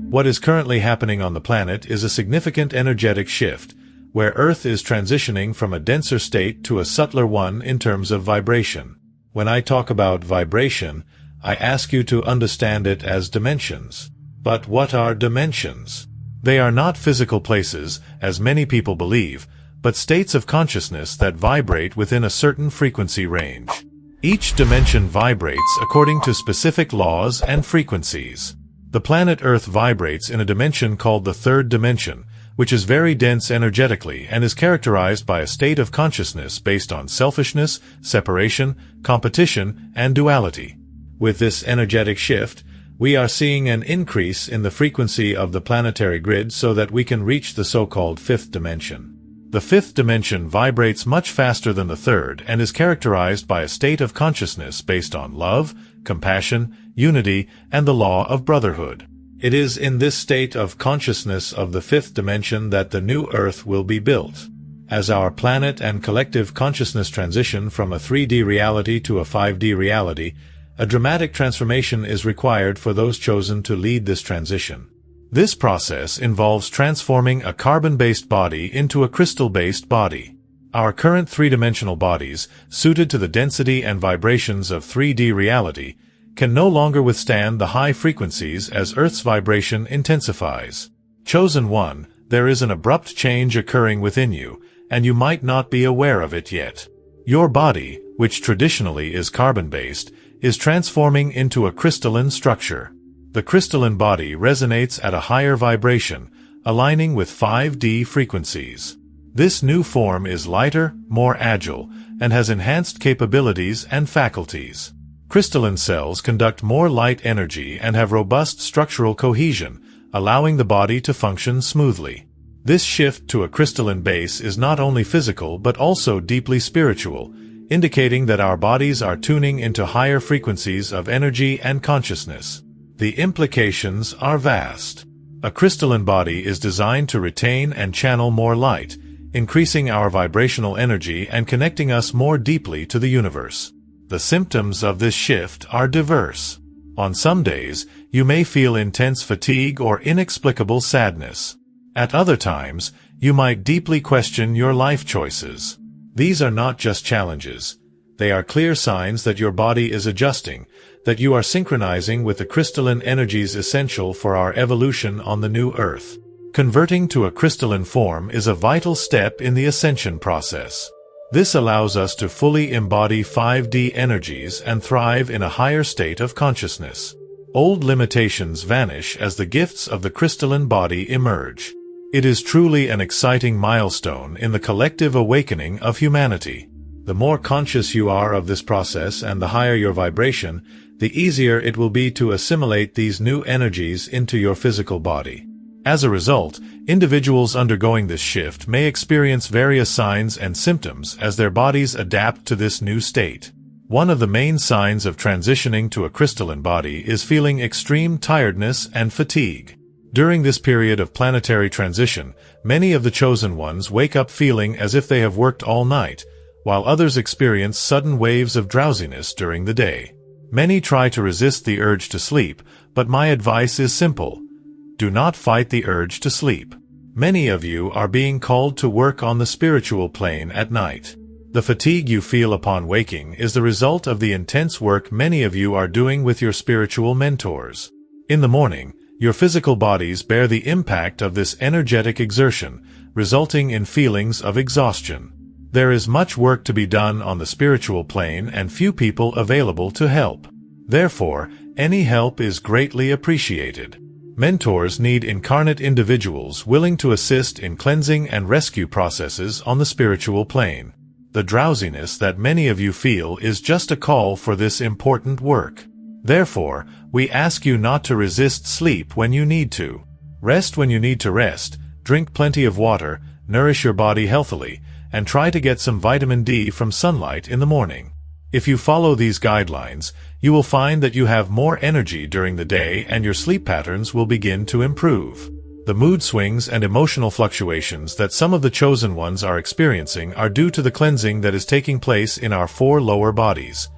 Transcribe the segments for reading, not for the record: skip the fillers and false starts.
What is currently happening on the planet is a significant energetic shift, where Earth is transitioning from a denser state to a subtler one in terms of vibration. When I talk about vibration, I ask you to understand it as dimensions. But what are dimensions? They are not physical places, as many people believe, but states of consciousness that vibrate within a certain frequency range. Each dimension vibrates according to specific laws and frequencies. The planet Earth vibrates in a dimension called the third dimension, which is very dense energetically and is characterized by a state of consciousness based on selfishness, separation, competition, and duality. With this energetic shift, we are seeing an increase in the frequency of the planetary grid so that we can reach the so-called fifth dimension. The fifth dimension vibrates much faster than the third and is characterized by a state of consciousness based on love, compassion, unity, and the law of brotherhood. It is in this state of consciousness of the fifth dimension that the new Earth will be built. As our planet and collective consciousness transition from a 3D reality to a 5D reality, a dramatic transformation is required for those chosen to lead this transition. This process involves transforming a carbon-based body into a crystal-based body. Our current three-dimensional bodies, suited to the density and vibrations of 3D reality, can no longer withstand the high frequencies as Earth's vibration intensifies. Chosen one, there is an abrupt change occurring within you, and you might not be aware of it yet. Your body, which traditionally is carbon-based, is transforming into a crystalline structure. The crystalline body resonates at a higher vibration, aligning with 5D frequencies. This new form is lighter, more agile, and has enhanced capabilities and faculties. Crystalline cells conduct more light energy and have robust structural cohesion, allowing the body to function smoothly. This shift to a crystalline base is not only physical but also deeply spiritual, indicating that our bodies are tuning into higher frequencies of energy and consciousness. The implications are vast. A crystalline body is designed to retain and channel more light, increasing our vibrational energy and connecting us more deeply to the universe. The symptoms of this shift are diverse. On some days, you may feel intense fatigue or inexplicable sadness. At other times, you might deeply question your life choices. These are not just challenges. They are clear signs that your body is adjusting, that you are synchronizing with the crystalline energies essential for our evolution on the new Earth. Converting to a crystalline form is a vital step in the ascension process. This allows us to fully embody 5D energies and thrive in a higher state of consciousness. Old limitations vanish as the gifts of the crystalline body emerge. It is truly an exciting milestone in the collective awakening of humanity. The more conscious you are of this process and the higher your vibration, the easier it will be to assimilate these new energies into your physical body. As a result, individuals undergoing this shift may experience various signs and symptoms as their bodies adapt to this new state. One of the main signs of transitioning to a crystalline body is feeling extreme tiredness and fatigue. During this period of planetary transition, many of the chosen ones wake up feeling as if they have worked all night, while others experience sudden waves of drowsiness during the day. Many try to resist the urge to sleep, but my advice is simple. Do not fight the urge to sleep. Many of you are being called to work on the spiritual plane at night. The fatigue you feel upon waking is the result of the intense work many of you are doing with your spiritual mentors. In the morning, your physical bodies bear the impact of this energetic exertion, resulting in feelings of exhaustion. There is much work to be done on the spiritual plane and few people available to help. Therefore, any help is greatly appreciated. Mentors need incarnate individuals willing to assist in cleansing and rescue processes on the spiritual plane. The drowsiness that many of you feel is just a call for this important work. Therefore, we ask you not to resist sleep when you need to. Rest when you need to rest, drink plenty of water, nourish your body healthily, and try to get some vitamin D from sunlight in the morning. If you follow these guidelines, you will find that you have more energy during the day and your sleep patterns will begin to improve. The mood swings and emotional fluctuations that some of the chosen ones are experiencing are due to the cleansing that is taking place in our 4 lower bodies: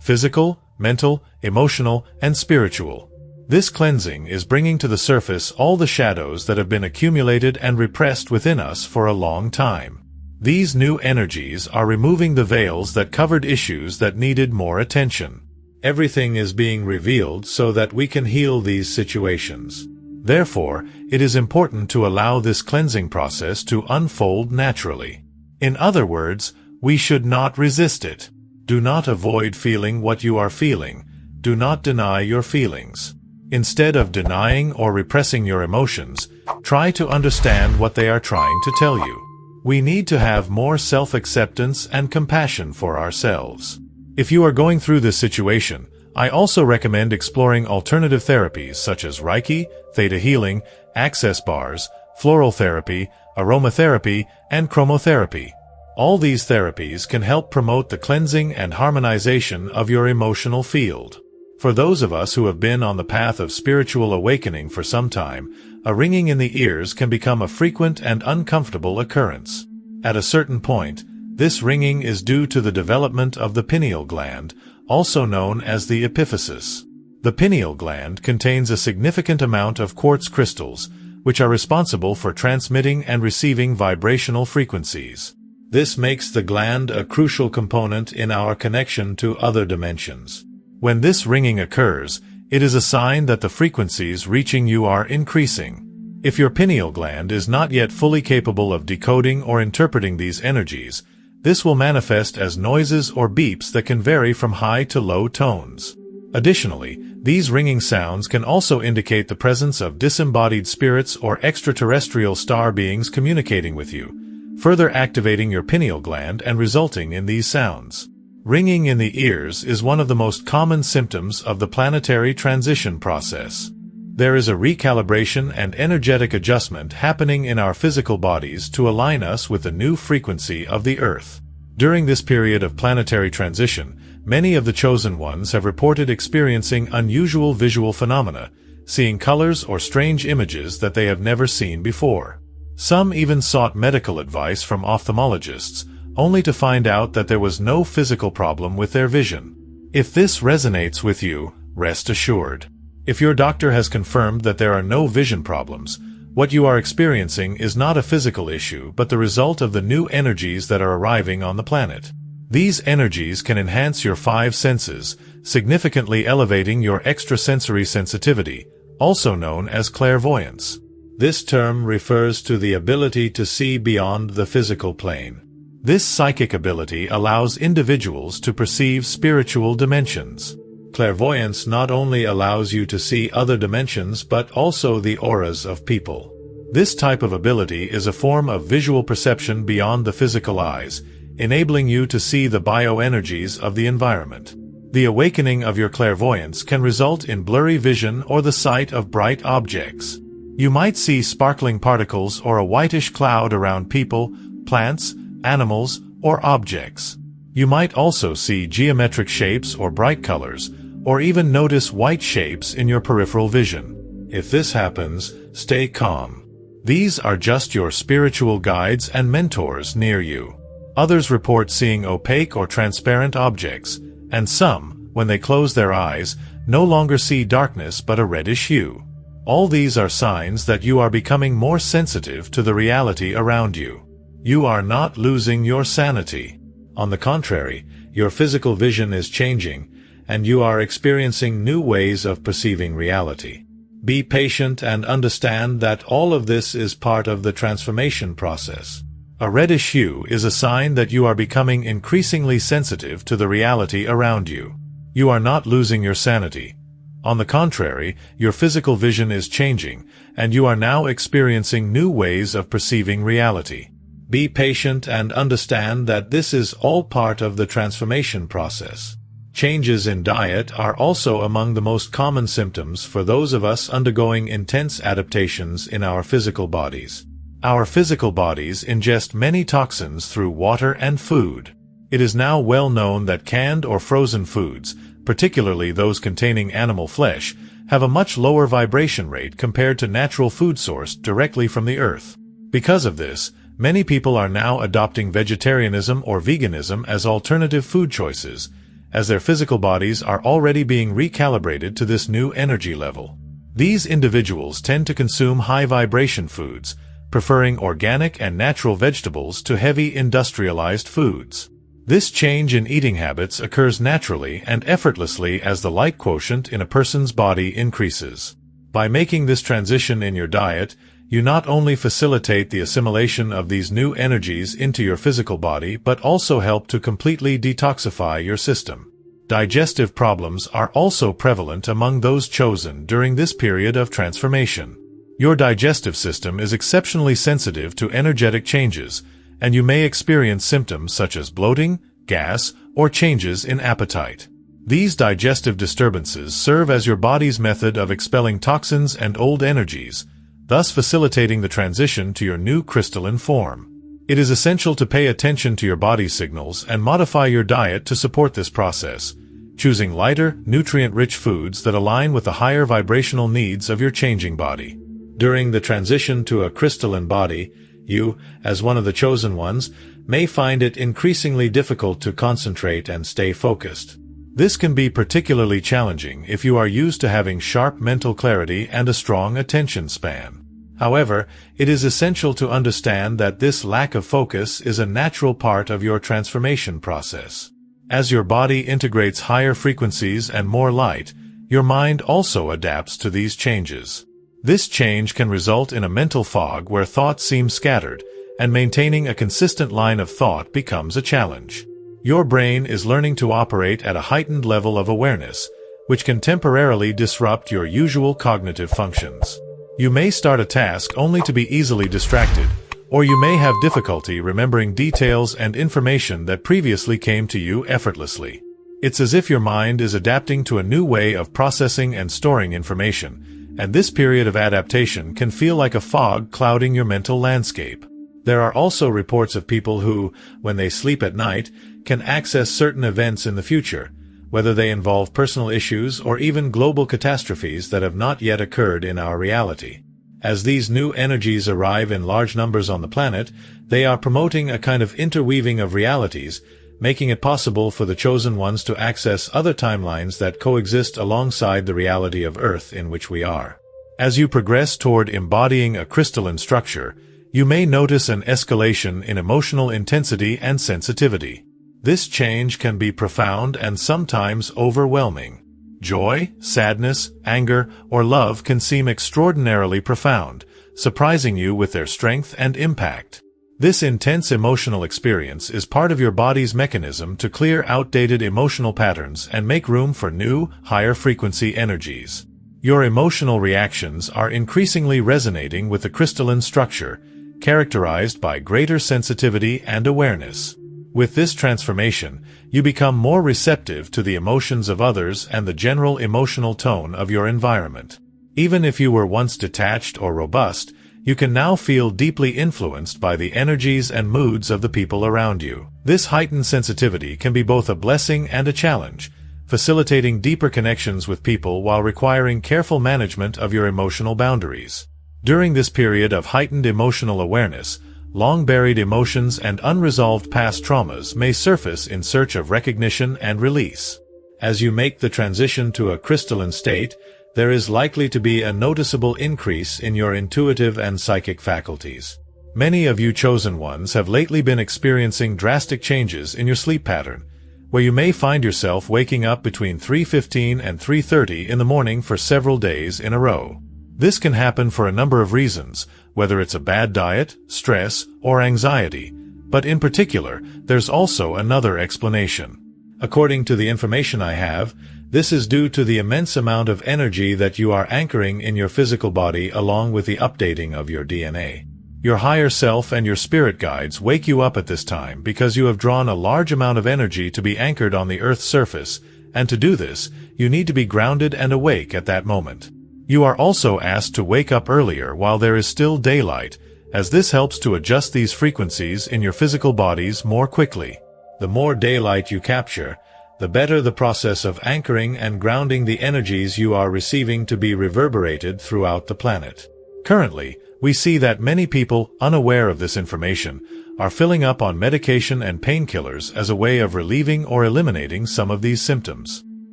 physical, mental, emotional, and spiritual. This cleansing is bringing to the surface all the shadows that have been accumulated and repressed within us for a long time. These new energies are removing the veils that covered issues that needed more attention. Everything is being revealed so that we can heal these situations. Therefore, it is important to allow this cleansing process to unfold naturally. In other words, we should not resist it. Do not avoid feeling what you are feeling. Do not deny your feelings. Instead of denying or repressing your emotions, try to understand what they are trying to tell you. We need to have more self-acceptance and compassion for ourselves. If you are going through this situation, I also recommend exploring alternative therapies such as Reiki, Theta healing, access bars, floral therapy, aromatherapy, and chromotherapy. All these therapies can help promote the cleansing and harmonization of your emotional field. For those of us who have been on the path of spiritual awakening for some time, a ringing in the ears can become a frequent and uncomfortable occurrence. At a certain point, this ringing is due to the development of the pineal gland, also known as the epiphysis. The pineal gland contains a significant amount of quartz crystals, which are responsible for transmitting and receiving vibrational frequencies. This makes the gland a crucial component in our connection to other dimensions. When this ringing occurs, it is a sign that the frequencies reaching you are increasing. If your pineal gland is not yet fully capable of decoding or interpreting these energies, this will manifest as noises or beeps that can vary from high to low tones. Additionally, these ringing sounds can also indicate the presence of disembodied spirits or extraterrestrial star beings communicating with you, further activating your pineal gland and resulting in these sounds. Ringing in the ears is one of the most common symptoms of the planetary transition process. There is a recalibration and energetic adjustment happening in our physical bodies to align us with the new frequency of the Earth. During this period of planetary transition, many of the chosen ones have reported experiencing unusual visual phenomena, seeing colors or strange images that they have never seen before. Some even sought medical advice from ophthalmologists, only to find out that there was no physical problem with their vision. If this resonates with you, rest assured. If your doctor has confirmed that there are no vision problems, what you are experiencing is not a physical issue but the result of the new energies that are arriving on the planet. These energies can enhance your 5 senses, significantly elevating your extrasensory sensitivity, also known as clairvoyance. This term refers to the ability to see beyond the physical plane. This psychic ability allows individuals to perceive spiritual dimensions. Clairvoyance not only allows you to see other dimensions but also the auras of people. This type of ability is a form of visual perception beyond the physical eyes, enabling you to see the bioenergies of the environment. The awakening of your clairvoyance can result in blurry vision or the sight of bright objects. You might see sparkling particles or a whitish cloud around people, plants, animals, or objects. You might also see geometric shapes or bright colors, or even notice white shapes in your peripheral vision. If this happens, stay calm. These are just your spiritual guides and mentors near you. Others report seeing opaque or transparent objects, and some, when they close their eyes, no longer see darkness but a reddish hue. All these are signs that you are becoming more sensitive to the reality around you. You are not losing your sanity. On the contrary, your physical vision is changing, and you are experiencing new ways of perceiving reality. Be patient and understand that all of this is part of the transformation process. A reddish hue is a sign that you are becoming increasingly sensitive to the reality around you. You are not losing your sanity. On the contrary, your physical vision is changing, and you are now experiencing new ways of perceiving reality. Be patient and understand that this is all part of the transformation process. Changes in diet are also among the most common symptoms for those of us undergoing intense adaptations in our physical bodies. Our physical bodies ingest many toxins through water and food. It is now well known that canned or frozen foods, particularly those containing animal flesh, have a much lower vibration rate compared to natural food sourced directly from the earth. Because of this, many people are now adopting vegetarianism or veganism as alternative food choices, as their physical bodies are already being recalibrated to this new energy level. These individuals tend to consume high-vibration foods, preferring organic and natural vegetables to heavy industrialized foods. This change in eating habits occurs naturally and effortlessly as the light quotient in a person's body increases. By making this transition in your diet, you not only facilitate the assimilation of these new energies into your physical body but also help to completely detoxify your system. Digestive problems are also prevalent among those chosen during this period of transformation. Your digestive system is exceptionally sensitive to energetic changes, and you may experience symptoms such as bloating, gas, or changes in appetite. These digestive disturbances serve as your body's method of expelling toxins and old energies, thus facilitating the transition to your new crystalline form. It is essential to pay attention to your body's signals and modify your diet to support this process, choosing lighter, nutrient-rich foods that align with the higher vibrational needs of your changing body. During the transition to a crystalline body, you, as one of the chosen ones, may find it increasingly difficult to concentrate and stay focused. This can be particularly challenging if you are used to having sharp mental clarity and a strong attention span. However, it is essential to understand that this lack of focus is a natural part of your transformation process. As your body integrates higher frequencies and more light, your mind also adapts to these changes. This change can result in a mental fog where thoughts seem scattered, and maintaining a consistent line of thought becomes a challenge. Your brain is learning to operate at a heightened level of awareness, which can temporarily disrupt your usual cognitive functions. You may start a task only to be easily distracted, or you may have difficulty remembering details and information that previously came to you effortlessly. It's as if your mind is adapting to a new way of processing and storing information, and this period of adaptation can feel like a fog clouding your mental landscape. There are also reports of people who, when they sleep at night, can access certain events in the future, whether they involve personal issues or even global catastrophes that have not yet occurred in our reality. As these new energies arrive in large numbers on the planet, they are promoting a kind of interweaving of realities, making it possible for the chosen ones to access other timelines that coexist alongside the reality of Earth in which we are. As you progress toward embodying a crystalline structure, you may notice an escalation in emotional intensity and sensitivity. This change can be profound and sometimes overwhelming. Joy, sadness, anger, or love can seem extraordinarily profound, surprising you with their strength and impact. This intense emotional experience is part of your body's mechanism to clear outdated emotional patterns and make room for new, higher-frequency energies. Your emotional reactions are increasingly resonating with the crystalline structure, characterized by greater sensitivity and awareness. With this transformation, you become more receptive to the emotions of others and the general emotional tone of your environment. Even if you were once detached or robust, you can now feel deeply influenced by the energies and moods of the people around you. This heightened sensitivity can be both a blessing and a challenge, facilitating deeper connections with people while requiring careful management of your emotional boundaries. During this period of heightened emotional awareness, long-buried emotions and unresolved past traumas may surface in search of recognition and release. As you make the transition to a crystalline state, there is likely to be a noticeable increase in your intuitive and psychic faculties. Many of you chosen ones have lately been experiencing drastic changes in your sleep pattern, where you may find yourself waking up between 3:15 and 3:30 in the morning for several days in a row. This can happen for a number of reasons, whether it's a bad diet, stress, or anxiety, but in particular, there's also another explanation. According to the information I have, this is due to the immense amount of energy that you are anchoring in your physical body along with the updating of your DNA. Your higher self and your spirit guides wake you up at this time because you have drawn a large amount of energy to be anchored on the Earth's surface, and to do this, you need to be grounded and awake at that moment. You are also asked to wake up earlier while there is still daylight, as this helps to adjust these frequencies in your physical bodies more quickly. The more daylight you capture, the better the process of anchoring and grounding the energies you are receiving to be reverberated throughout the planet. Currently, we see that many people, unaware of this information, are filling up on medication and painkillers as a way of relieving or eliminating some of these symptoms.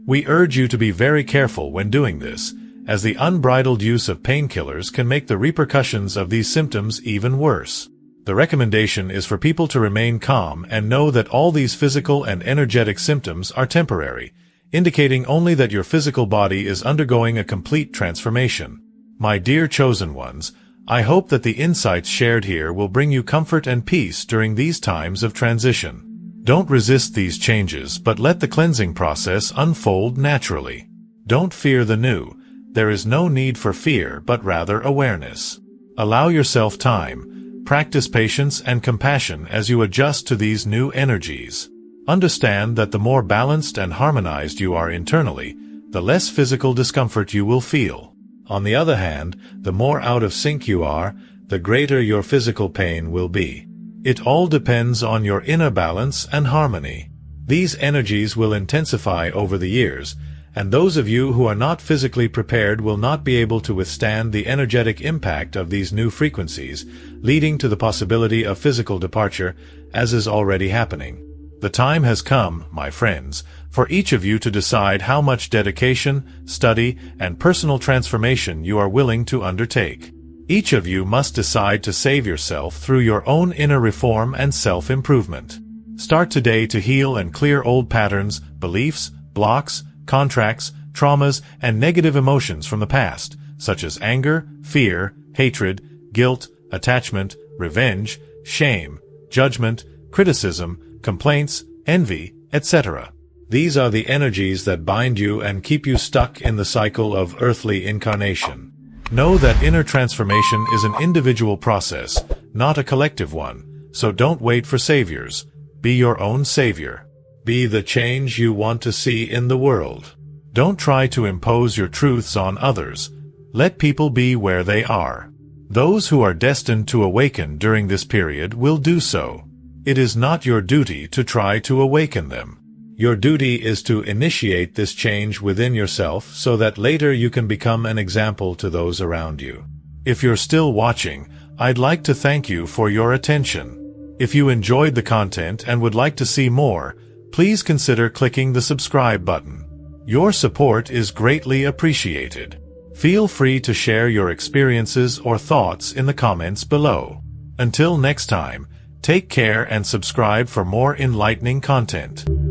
We urge you to be very careful when doing this, as the unbridled use of painkillers can make the repercussions of these symptoms even worse. The recommendation is for people to remain calm and know that all these physical and energetic symptoms are temporary, indicating only that your physical body is undergoing a complete transformation. My dear chosen ones, I hope that the insights shared here will bring you comfort and peace during these times of transition. Don't resist these changes, but let the cleansing process unfold naturally. Don't fear the new. There is no need for fear, but rather awareness. Allow yourself time. Practice patience and compassion as you adjust to these new energies. Understand that the more balanced and harmonized you are internally, the less physical discomfort you will feel. On the other hand, the more out of sync you are, the greater your physical pain will be. It all depends on your inner balance and harmony. These energies will intensify over the years, and those of you who are not physically prepared will not be able to withstand the energetic impact of these new frequencies, leading to the possibility of physical departure, as is already happening. The time has come, my friends, for each of you to decide how much dedication, study, and personal transformation you are willing to undertake. Each of you must decide to save yourself through your own inner reform and self-improvement. Start today to heal and clear old patterns, beliefs, blocks, contracts, traumas, and negative emotions from the past, such as anger, fear, hatred, guilt, attachment, revenge, shame, judgment, criticism, complaints, envy, etc. These are the energies that bind you and keep you stuck in the cycle of earthly incarnation. Know that inner transformation is an individual process, not a collective one, so don't wait for saviors. Be your own savior. Be the change you want to see in the world. Don't try to impose your truths on others. Let people be where they are. Those who are destined to awaken during this period will do so. It is not your duty to try to awaken them. Your duty is to initiate this change within yourself so that later you can become an example to those around you. If you're still watching, I'd like to thank you for your attention. If you enjoyed the content and would like to see more, please consider clicking the subscribe button. Your support is greatly appreciated. Feel free to share your experiences or thoughts in the comments below. Until next time, take care and subscribe for more enlightening content.